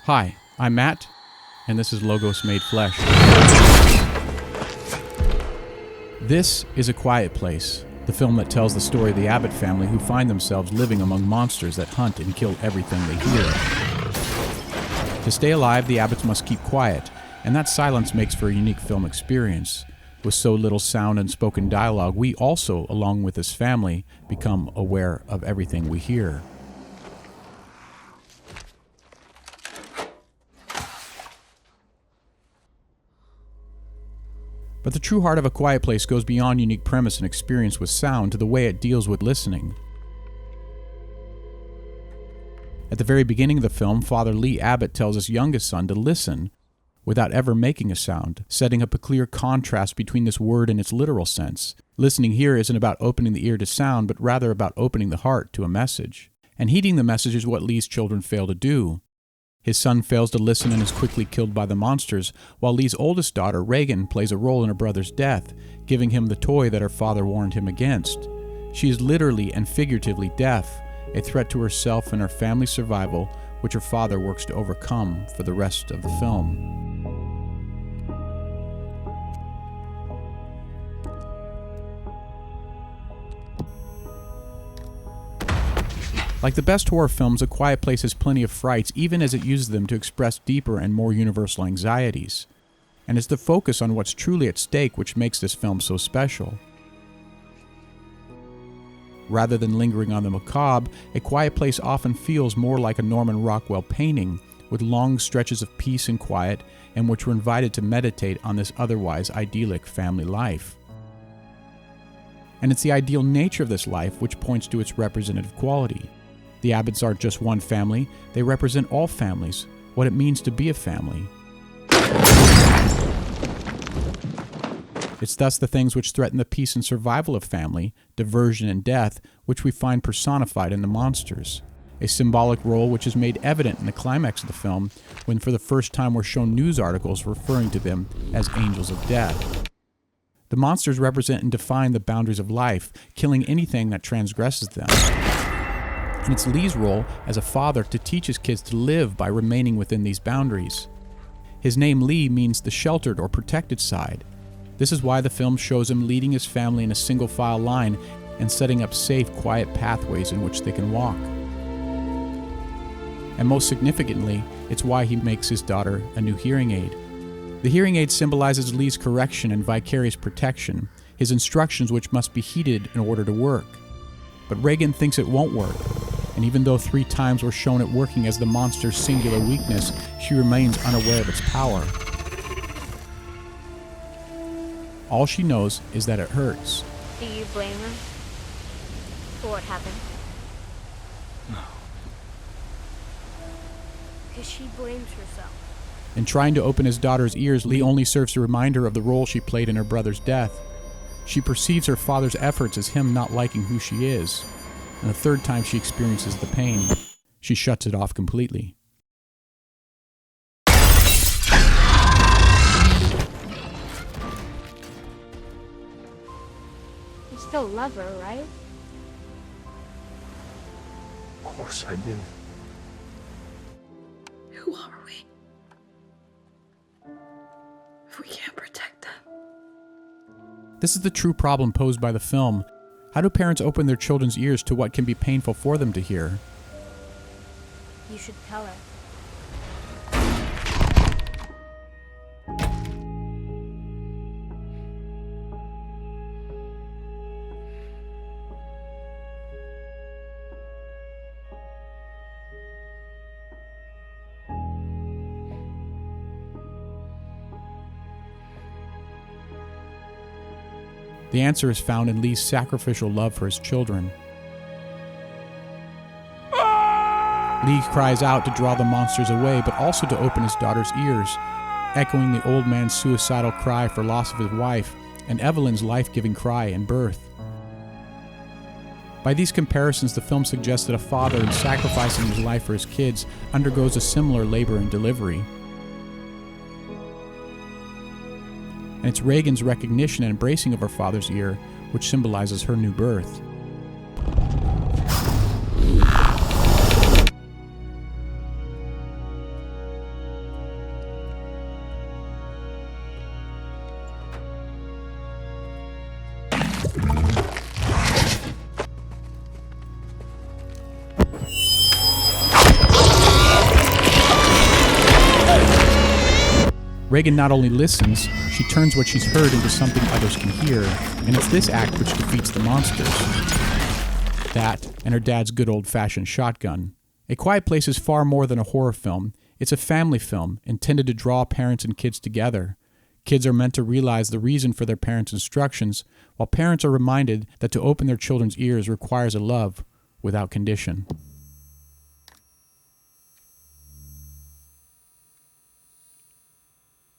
Hi, I'm Matt, and this is Logosmadeflesh. This is A Quiet Place, the film that tells the story of the Abbott family who find themselves living among monsters that hunt and kill everything they hear. To stay alive, the Abbotts must keep quiet, and that silence makes for a unique film experience. With so little sound and spoken dialogue, we also, along with this family, become aware of everything we hear. But the true heart of A Quiet Place goes beyond unique premise and experience with sound to the way it deals with listening. At the very beginning of the film, Father Lee Abbott tells his youngest son to listen without ever making a sound, setting up a clear contrast between this word and its literal sense. Listening here isn't about opening the ear to sound, but rather about opening the heart to a message. And heeding the message is what Lee's children fail to do. His son fails to listen and is quickly killed by the monsters, while Lee's oldest daughter, Reagan, plays a role in her brother's death, giving him the toy that her father warned him against. She is literally and figuratively deaf, a threat to herself and her family's survival, which her father works to overcome for the rest of the film. Like the best horror films, A Quiet Place has plenty of frights, even as it uses them to express deeper and more universal anxieties. And it's the focus on what's truly at stake which makes this film so special. Rather than lingering on the macabre, A Quiet Place often feels more like a Norman Rockwell painting, with long stretches of peace and quiet, in which we're invited to meditate on this otherwise idyllic family life. And it's the ideal nature of this life which points to its representative quality. The Abbotts aren't just one family, they represent all families, what it means to be a family. It's thus the things which threaten the peace and survival of family, diversion and death, which we find personified in the monsters. A symbolic role which is made evident in the climax of the film, when for the first time we're shown news articles referring to them as angels of death. The monsters represent and define the boundaries of life, killing anything that transgresses them. And it's Lee's role as a father to teach his kids to live by remaining within these boundaries. His name Lee means the sheltered or protected side. This is why the film shows him leading his family in a single file line and setting up safe, quiet pathways in which they can walk. And most significantly, it's why he makes his daughter a new hearing aid. The hearing aid symbolizes Lee's correction and vicarious protection, his instructions which must be heeded in order to work. But Reagan thinks it won't work, and even though 3 times we're shown it working as the monster's singular weakness, she remains unaware of its power. All she knows is that it hurts. Do you blame her for what happened? No. Because she blames herself. In trying to open his daughter's ears, Lee only serves to remind her of the role she played in her brother's death. She perceives her father's efforts as him not liking who she is, and the 3rd time she experiences the pain, she shuts it off completely. You still love her, right? Of course I do. Who are we? If we can't protect them. This is the true problem posed by the film. How do parents open their children's ears to what can be painful for them to hear? You should tell her. The answer is found in Lee's sacrificial love for his children. Lee cries out to draw the monsters away, but also to open his daughter's ears, echoing the old man's suicidal cry for loss of his wife and Evelyn's life-giving cry in birth. By these comparisons, the film suggests that a father, in sacrificing his life for his kids, undergoes a similar labor and delivery. And it's Reagan's recognition and embracing of her father's ear which symbolizes her new birth. Reagan not only listens, she turns what she's heard into something others can hear, and it's this act which defeats the monsters. That, and her dad's good old-fashioned shotgun. A Quiet Place is far more than a horror film. It's a family film, intended to draw parents and kids together. Kids are meant to realize the reason for their parents' instructions, while parents are reminded that to open their children's ears requires a love without condition.